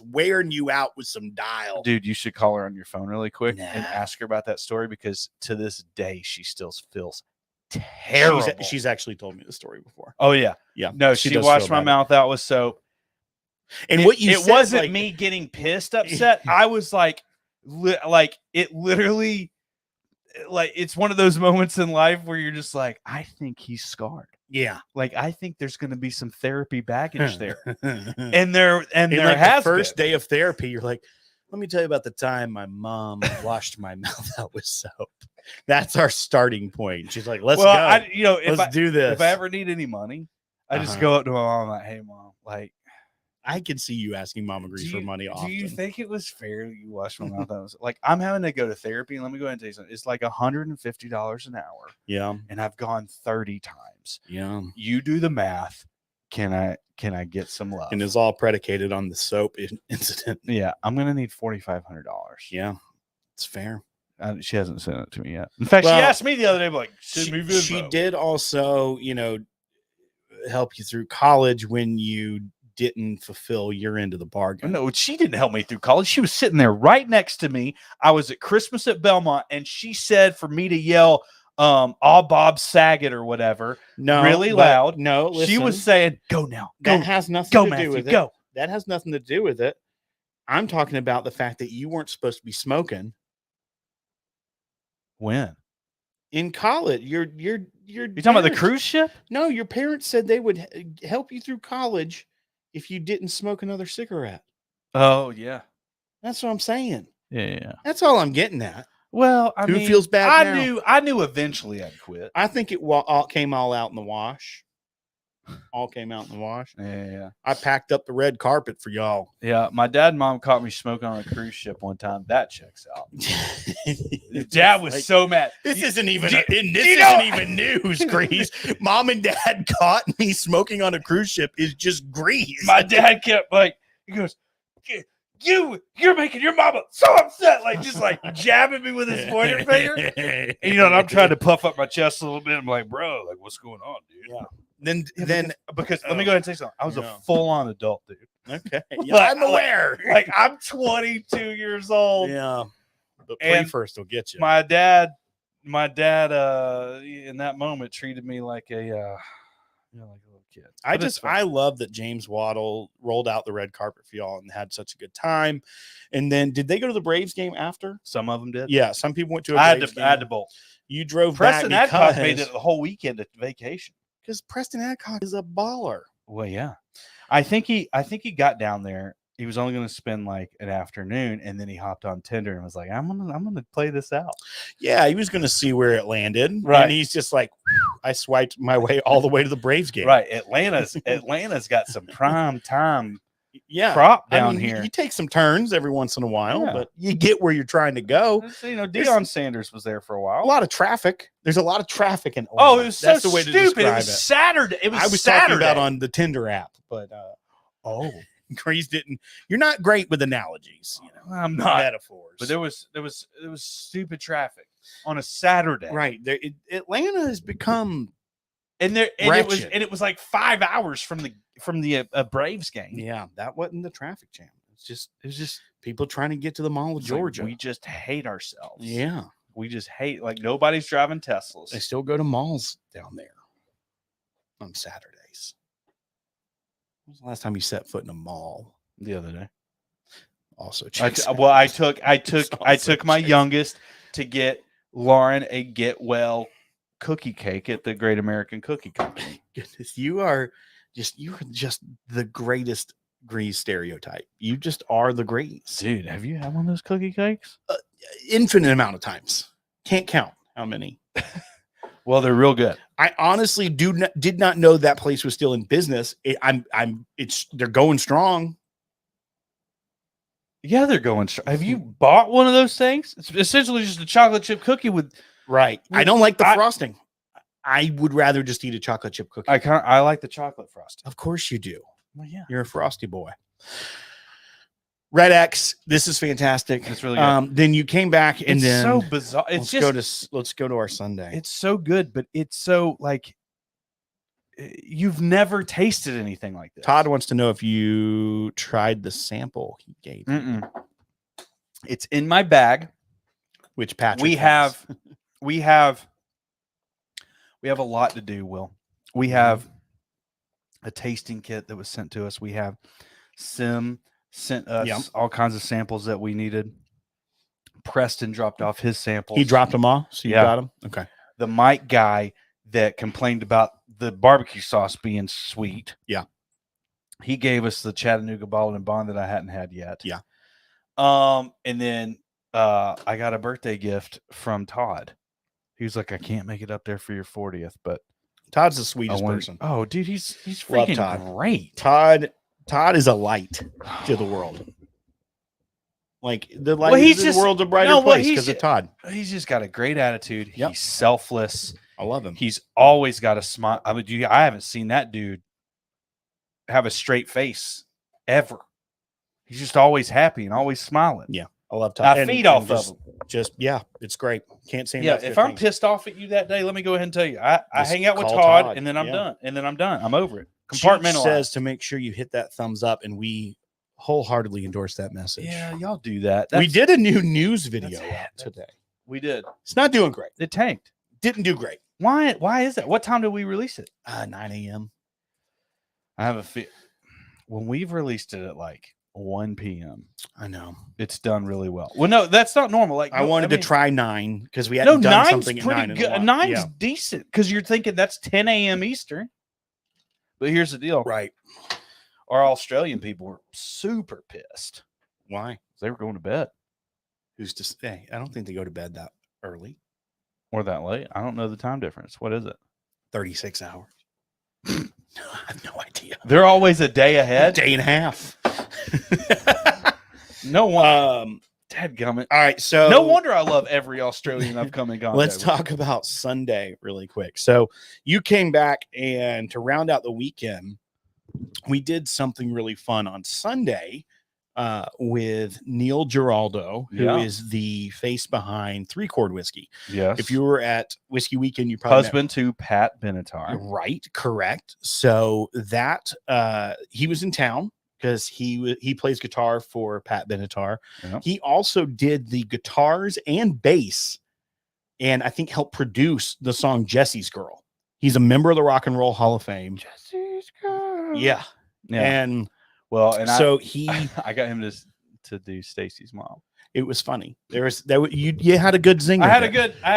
wearing you out with some dial. Dude, you should call her on your phone really quick and ask her about that story, because to this day she still feels terrible. She's actually told me the story before. Oh yeah. Yeah. No, she washed my mouth out with soap. And it wasn't me getting pissed upset. I was like it literally, it's one of those moments in life where you're just like, I think he's scarred. Yeah. I think there's going to be some therapy baggage there. and there has the first day of therapy, you're like, let me tell you about the time my mom washed my mouth out with soap. That's our starting point. She's like, let's go. Let's do this. If I ever need any money, I just go up to my mom like, hey mom, I can see you asking Mama Grease for money often. Do you think it was fair that you washed my mouth out? I'm having to go to therapy, and let me go ahead and tell you something. It's like $150 an hour. Yeah. And I've gone 30 times. Yeah. You do the math. Can I get some love? And it's all predicated on the soap incident. Yeah. I'm going to need $4,500. Yeah. It's fair. She hasn't sent it to me yet. In fact, she asked me the other day, she did also, help you through college when you didn't fulfill your end of the bargain. No, she didn't help me through college. She was sitting there right next to me. I was at Christmas at Belmont, and she said for me to yell, all Bob Saget or whatever, really loud. No, listen, she was saying, go now. That has nothing to do with it. That has nothing to do with it. I'm talking about the fact that you weren't supposed to be smoking. When? In college. You're talking about the cruise ship? No, your parents said they would help you through college if you didn't smoke another cigarette. Oh, yeah. That's what I'm saying. Yeah. That's all I'm getting at. Well, I Who mean, feels bad now? I knew eventually I'd quit. I think it all came all out in the wash. All came out in the wash. Yeah. I packed up the red carpet for y'all. Yeah, my dad and mom caught me smoking on a cruise ship one time. That checks out. Dad was like, so mad. This isn't even news, Grease. Mom and dad caught me smoking on a cruise ship is just Grease. My dad kept he goes, you're making your mama so upset, just jabbing me with his pointer finger. And, and I'm trying to puff up my chest a little bit. I'm like, bro, what's going on, dude? Yeah. Then because let me go ahead and say something. I was a full-on adult, dude. Okay. Yeah, I'm aware. I'm 22 years old. Yeah. The pre-first will get you. My dad in that moment treated me like a little kid. I love that James Waddell rolled out the red carpet for y'all and had such a good time. And then did they go to the Braves game after? Some of them did. Yeah, some people went to a Braves game. I had to bolt. You drove Preston back Adcock made it the whole weekend at vacation. Because Preston Adcock is a baller. Well, yeah. I think he got down there. He was only going to spend an afternoon, and then he hopped on Tinder and was like, I'm gonna play this out. Yeah, he was going to see where it landed. Right. And he's just like, I swiped my way all the way to the Braves game. Right. Atlanta's got some prime time crop down here. You take some turns every once in a while, but you get where you're trying to go. Deion Sanders was there for a while. A lot of traffic. There's a lot of traffic in Atlanta. Oh, it was That's so the way stupid. to describe it was Saturday. It was I was Saturday. talking about on the Tinder app, but Grease didn't. You're not great with analogies. I'm not metaphors. But there was stupid traffic on a Saturday. Right. Atlanta has become it was 5 hours from the Braves game. Yeah, that wasn't the traffic jam. It was just people trying to get to the Mall of Georgia. We just hate ourselves. Yeah. We just hate nobody's driving Teslas. They still go to malls down there on Saturdays. When was the last time you set foot in a mall? The other day. Also, I took my youngest to get Lauren a Get Well cookie cake at the Great American Cookie Company. Goodness, you are just the greatest Grease stereotype. You just are the Grease. Dude, have you had one of those cookie cakes? Infinite amount of times. Can't count how many. Well, they're real good. I honestly did not know that place was still in business. They're going strong. Yeah, they're going strong. Have you bought one of those things? It's essentially just a chocolate chip cookie with. Right. I don't like the frosting. I would rather just eat a chocolate chip cookie. I like the chocolate frosting. Of course you do. Well, yeah. You're a frosty boy. Red X, this is fantastic. It's really good. Then you came back and it's then so bizarre. Let's go to our Sunday. It's so good, but it's so you've never tasted anything like this. Todd wants to know if you tried the sample he gave you. It's in my bag. Which Patrick we have a lot to do, Will. We have a tasting kit that was sent to us. We have Sim sent us all kinds of samples that we needed. Preston dropped off his samples. He dropped them all? So you got them? Okay. The Mike guy that complained about the barbecue sauce being sweet. Yeah. He gave us the Chattanooga Ball and Bond that I hadn't had yet. Yeah. And then I got a birthday gift from Todd. He was like, I can't make it up there for your 40th, but Todd's the sweetest person. Oh, dude, he's freaking great. Todd is a light to the world. Like the light is the world's a brighter place because of Todd. He's just got a great attitude. Yep. He's selfless. I love him. He's always got a smile. I haven't seen that dude have a straight face ever. He's just always happy and always smiling. Yeah. I love Todd. I feed off of him. It's great. Can't say that. If I'm pissed off at you that day, let me go ahead and tell you. I hang out with Todd and then I'm done. And then I'm done. I'm over it. Compartmentalize. Says to make sure you hit that thumbs up, and we wholeheartedly endorse that message. Yeah, y'all do that. We did a new news video today. We did. It's not doing great. It tanked. Didn't do great. Why is that? What time did we release it? 9 a.m. I have a feel when we've released it at 1 p.m. I know it's done really well. Well, no, that's not normal. I wanted to try 9 because we hadn't done something at 9. Good. 9's decent because you're thinking that's 10 a.m. Eastern. But here's the deal, right? Our Australian people were super pissed. Why? They were going to bed. who's just, hey, I don't think they go to bed that early. Or that late. I don't know the time difference. What is it? 36 hours. I have no idea. They're always a day ahead. Day and a half. No one. Dadgummit. All right, so no wonder I love every Australian I've come in contact let's with. talk about Sunday really quick. So you came back, and to round out the weekend, we did something really fun on Sunday with Neil Geraldo, who is the face behind 3 Chord Whiskey. Yes. If you were at Whiskey Weekend, you probably husband to Pat Benatar. Right, correct. So that he was in town because he plays guitar for Pat Benatar. Yep. He also did the guitars and bass, and I think helped produce the song Jesse's Girl. He's a member of the Rock and Roll Hall of Fame. Jesse's Girl. Yeah. And well, and so I got him to do Stacy's Mom. It was funny. You had a good zinger. I had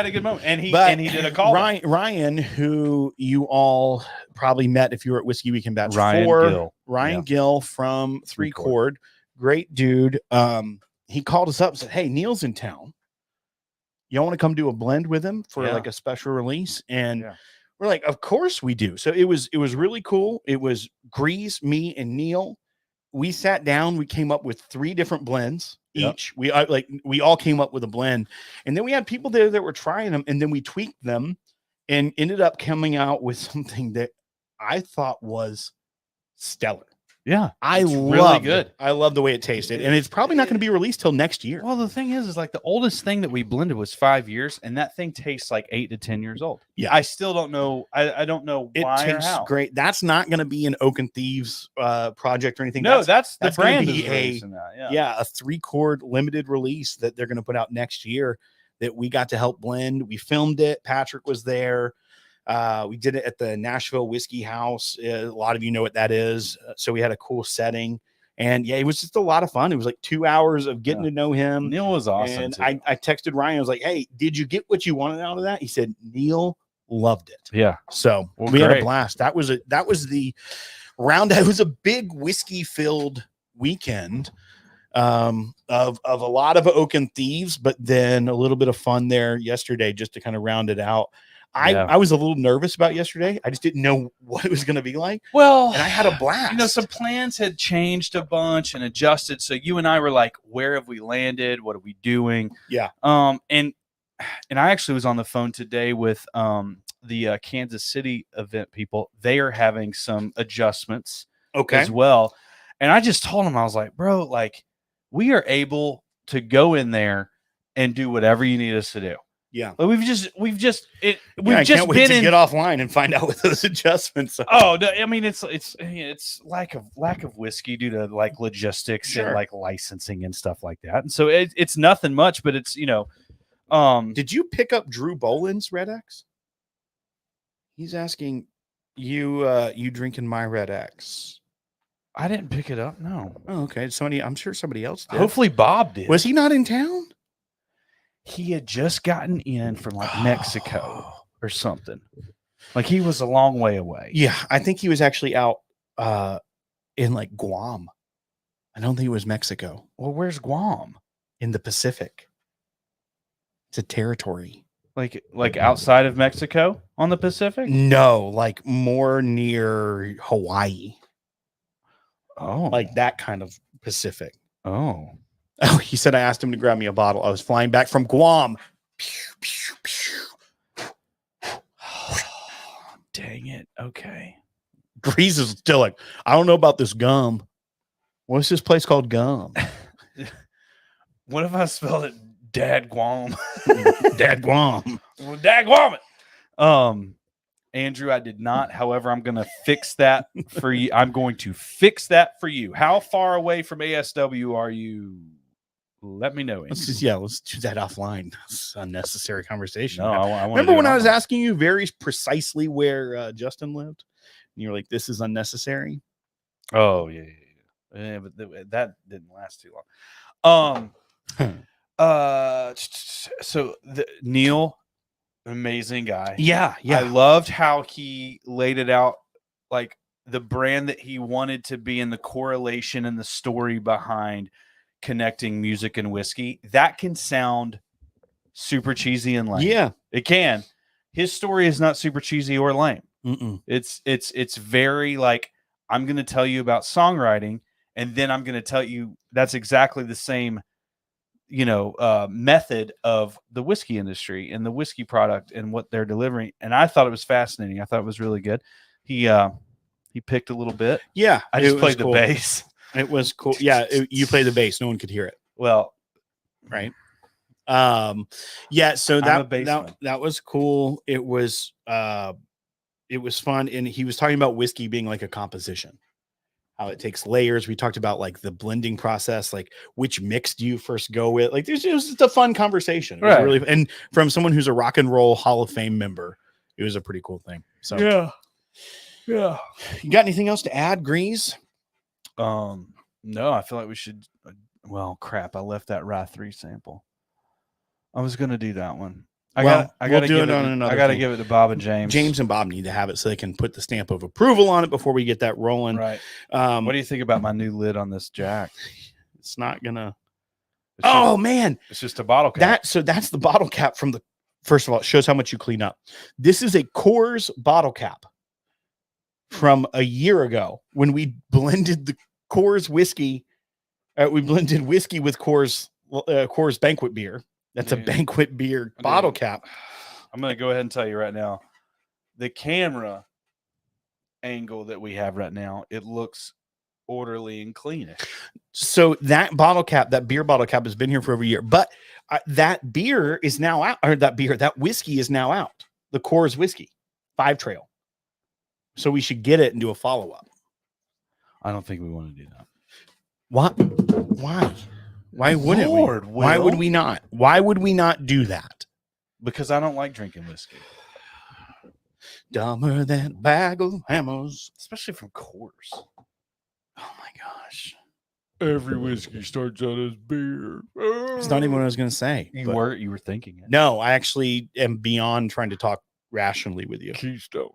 a good moment, and he did a call. Ryan, who you all probably met if you were at Whiskey Weekend Batch Ryan Gill from 3 Chord, great dude. He called us up and said, "Hey, Neil's in town. You want to come do a blend with him for like a special release?" And we're like, "Of course we do." So it was really cool. It was Grease, me, and Neil. We sat down. We came up with 3 different blends each. We all came up with a blend, and then we had people there that were trying them, and then we tweaked them, and ended up coming out with something that I thought was stellar. Yeah, I loved it. I love the way it tasted, and it's probably not going to be released till next year. Well, the thing is like the oldest thing that we blended was 5 years, and that thing tastes like 8 to 10 years old. Yeah, I still don't know. I don't know why it tastes great. That's not going to be an Oaken Thieves project or anything. No, that's the brand. Be a 3 Chord limited release that they're going to put out next year. That we got to help blend. We filmed it. Patrick was there. We did it at the Nashville Whiskey House. A lot of you know what that is. So we had a cool setting, and it was just a lot of fun. It was like 2 hours of getting to know him. Neil was awesome. And I texted Ryan. I was like, "Hey, did you get what you wanted out of that?" He said, "Neil loved it." Yeah. So we had a blast. That was the round. It was a big whiskey filled weekend of a lot of Oaken Thieves, but then a little bit of fun there yesterday just to kind of round it out. I was a little nervous about yesterday. I just didn't know what it was going to be like. Well, and I had a blast. Some plans had changed a bunch and adjusted. So you and I were like, where have we landed? What are we doing? Yeah. And I actually was on the phone today with the Kansas City event people. They are having some adjustments as well. And I just told them, I was like, bro, like we are able to go in there and do whatever you need us to do. Yeah, but we've just been to get offline and find out what those adjustments are. Oh, no, I mean it's lack of whiskey due to like logistics and like licensing and stuff like that. And so it's nothing much, but it's Did you pick up Drew Boland's Red X? He's asking you drinking my Red X. I didn't pick it up. No. Oh, okay. I'm sure somebody else did. Hopefully Bob did. Was he not in town? He had just gotten in from like Mexico or something. Like he was a long way away. Yeah, I think he was actually out in like Guam. I don't think it was Mexico. Well, where's Guam? In the Pacific. It's a territory. Like outside of Mexico on the Pacific? No, like more near Hawaii. Oh. Like that kind of Pacific. Oh, he said I asked him to grab me a bottle. I was flying back from Guam. Pew, pew, pew. Dang it. Okay. Grease is still like, I don't know about this gum. What's this place called Gum? What if I spelled it Dad Guam? Dad Guam. Well, Dad Guam it. Andrew, I did not. However, I'm going to fix that for you. I'm going to fix that for you. How far away from ASW are you? Let me know. Let's do that offline. It's unnecessary conversation. No, I remember when I was asking you very precisely where Justin lived, and you were like, "This is unnecessary." Oh yeah, but that didn't last too long. So Neil, amazing guy. Yeah. I loved how he laid it out, like the brand that he wanted to be and the correlation and the story behind. connecting music and whiskey, that can sound super cheesy and lame. Yeah, it can. His story is not super cheesy or lame. Mm-mm. It's very like, I'm going to tell you about songwriting, and then I'm going to tell you that's exactly the same, method of the whiskey industry and the whiskey product and what they're delivering. And I thought it was fascinating. I thought it was really good. He picked a little bit. Yeah, I just played the bass. It was cool. Yeah, you play the bass. No one could hear it. Well, right. Yeah. So that was cool. It was fun, and he was talking about whiskey being like a composition. How it takes layers. We talked about like the blending process, like which mix do you first go with? Like there's just a fun conversation. It was really, and from someone who's a Rock and Roll Hall of Fame member, it was a pretty cool thing. So yeah. You got anything else to add, Grease? No, I feel like we should. Well, crap! I left that RY3 sample. I was gonna do that one. I gotta give it to Bob and James. James and Bob need to have it so they can put the stamp of approval on it before we get that rolling. Right. What do you think about my new lid on this jack? It's not gonna. Man, it's just a bottle cap. That's the bottle cap from the. First of all, it shows how much you clean up. This is a Coors bottle cap from a year ago when we blended the Coors whiskey. We blended whiskey with Coors banquet beer. That's a banquet beer bottle cap. I'm going to go ahead and tell you right now, the camera angle that we have right now, it looks orderly and cleanish. So that beer bottle cap has been here for over a year, but that beer is now out, or that whiskey is now out. The Coors whiskey, 5 Trail. So we should get it and do a follow-up. I don't think we want to do that. What? Why? Why wouldn't we? Why would we not? Why would we not do that? Because I don't like drinking whiskey. Dumber than a bag of hammers. Especially from Coors. Oh my gosh. Every whiskey starts out as beer. It's not even what I was going to say. You were thinking it. No, I actually am beyond trying to talk rationally with you. Keystone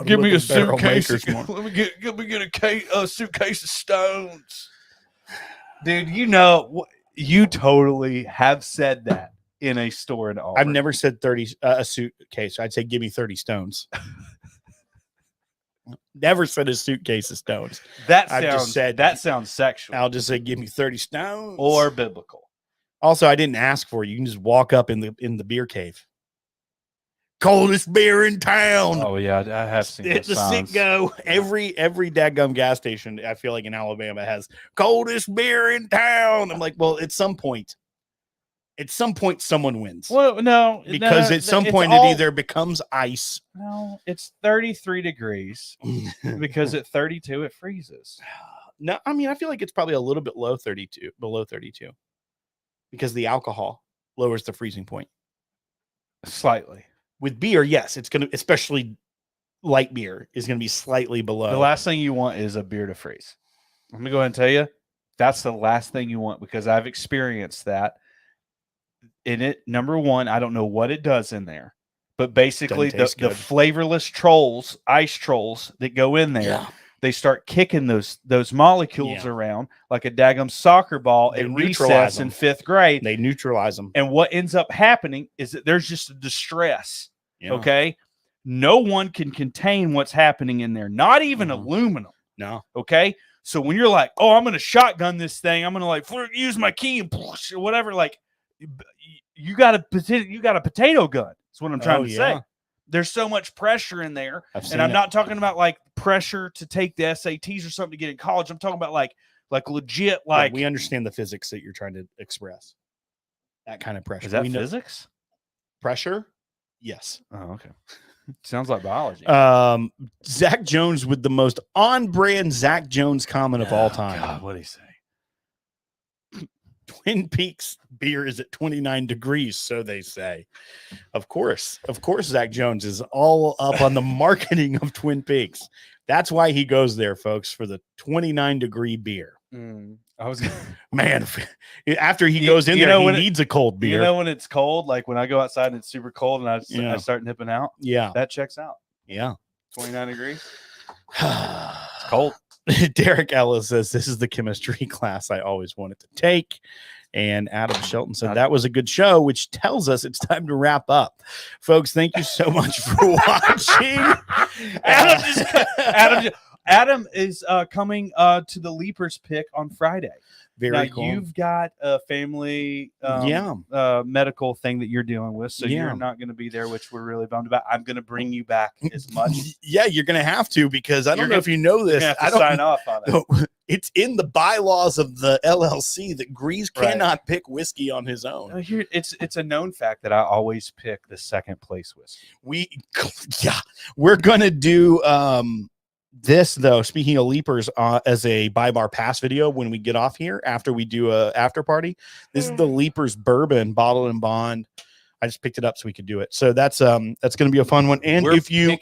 Give me a suitcase. Let me get a suitcase of Stones. Dude, you totally have said that in a store in Auburn. I've never said 30 a suitcase. I'd say give me 30 stones. Never said a suitcase of stones. That sounds sexual. I'll just say give me 30 stones or biblical. Also, I didn't ask for it. You can just walk up in the beer cave. Coldest beer in town. Oh yeah, I have seen the Citgo. Every dadgum gas station, I feel like in Alabama, has coldest beer in town. I'm like, well, at some point, someone wins. Well, no, because at some point it either becomes ice. No, it's 33 degrees because at 32 it freezes. No, I mean I feel like it's probably a little bit below 32, because the alcohol lowers the freezing point slightly. With beer, yes, it's gonna, especially light beer, is gonna be slightly below. The last thing you want is a beer to freeze. I'm gonna go ahead and tell you, that's the last thing you want, because I've experienced that. In it, number one, I don't know what it does in there, but basically the flavorless ice trolls that go in there, they start kicking those molecules around like a daggum soccer ball at recess in 5th grade. They neutralize them. And what ends up happening is that there's just a distress. Yeah. Okay. No one can contain what's happening in there, not even aluminum. No. Okay. So when you're like, oh, I'm going to shotgun this thing, I'm going to use my key and or whatever, like you got a potato gun. That's what I'm trying to say. There's so much pressure in there. And I'm not talking about like pressure to take the SATs or something to get in college. I'm talking about like legit, like we understand the physics that you're trying to express. That kind of pressure. Is that physics? Pressure? Yes. Oh, okay. Sounds like biology. Zach Jones with the most on-brand Zach Jones comment of all time. God, what'd he say? Twin Peaks beer is at 29 degrees, so they say. Of course, Zach Jones is all up on the marketing of Twin Peaks. That's why he goes there, folks, for the 29-degree beer. Man, after he goes in there, he needs a cold beer. You know when it's cold, like when I go outside and it's super cold and I start nipping out? Yeah. That checks out. Yeah. 29 degrees. It's cold. Derek Ellis says, this is the chemistry class I always wanted to take. And Adam Shelton said that was a good show, which tells us it's time to wrap up. Folks, thank you so much for watching. Adam is coming to the Leapers pick on Friday. Very cool. You've got a family medical thing that you're dealing with, so you're not going to be there, which we're really bummed about. I'm going to bring you back as much. Yeah, you're going to have to, because I don't know if you know this. I don't sign off on it. It's in the bylaws of the LLC that Grease cannot pick whiskey on his own. It's a known fact that I always pick the second place whiskey. We're going to do this, though, speaking of Leapers, as a buy bar pass video when we get off here after we do a after party. This is the Leapers bourbon bottle and bond. I just picked it up so we could do it. So that's going to be a fun one. And if you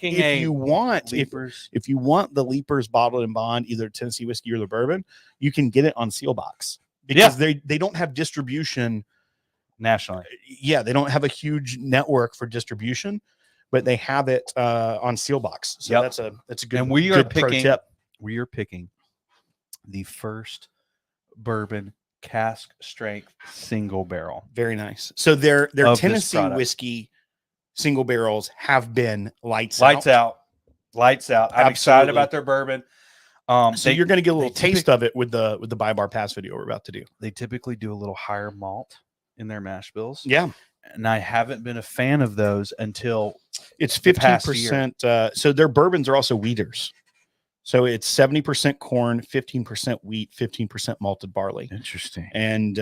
want the Leapers bottle and bond, either Tennessee whiskey or the bourbon, you can get it on Sealbox, because they don't have distribution nationally. Yeah, they don't have a huge network for distribution, but they have it on Sealbox. So that's a good. And we are picking the first bourbon cask strength single barrel. Very nice. So their Tennessee whiskey single barrels have been lights out. I'm excited about their bourbon. So you're going to get a little taste of it with the buy bar pass video we're about to do. They typically do a little higher malt in their mash bills. Yeah. And I haven't been a fan of those until it's 15%. So their bourbons are also wheaters. So it's 70% corn, 15% wheat, 15% malted barley. Interesting. And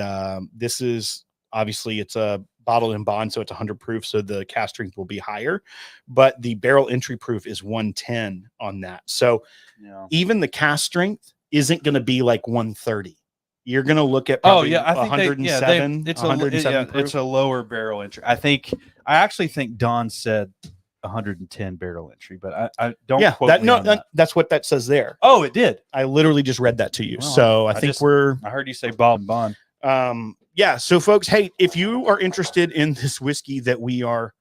this is obviously it's a bottle and bond, so it's 100 proof. So the cask strength will be higher, but the barrel entry proof is 110 on that. So even the cask strength isn't going to be like 130. You're going to look at probably I think 107. It's a lower barrel entry. I actually think Don said 110 barrel entry, but I don't. Yeah, that's what that says there. Oh, it did. I literally just read that to you. Well, so I heard you say Bob and Bond. Yeah. So folks, hey, if you are interested in this whiskey that we are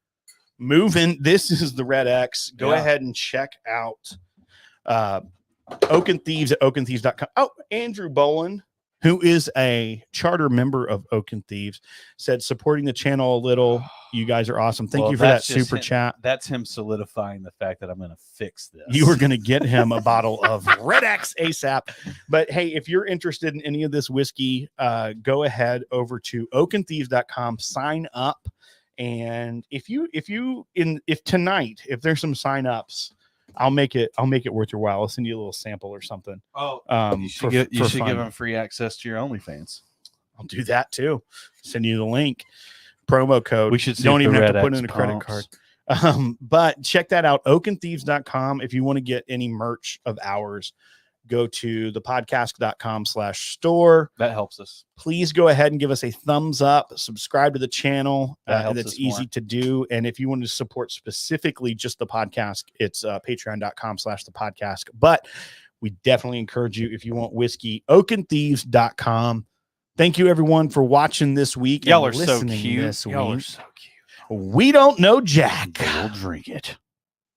moving, this is the Red X. Go ahead and check out Oaken Thieves at oakenthieves.com. Oh, Andrew Boland, who is a charter member of Oaken Thieves, said supporting the channel a little. You guys are awesome. Thank you for that super chat. That's him solidifying the fact that I'm going to fix this. You were going to get him a bottle of Red X ASAP. But hey, if you're interested in any of this whiskey, go ahead over to oakenthieves.com, sign up. And if tonight, if there's some sign-ups, I'll make it worth your while. I'll send you a little sample or something. You should give them free access to your OnlyFans. I'll do that too. Send you the link, promo code. We should don't even have to put in a credit card. But check that out, oakenthieves.com. If you want to get any merch of ours, go to thepodcast.com/store. That helps us. Please go ahead and give us a thumbs up, subscribe to the channel. That's easy to do. And if you want to support specifically just the podcast, it's patreon.com/thepodcast. But we definitely encourage you, if you want whiskey, oakenthieves.com. Thank you everyone for watching this week. Y'all are so cute. We don't know Jack. We'll drink it.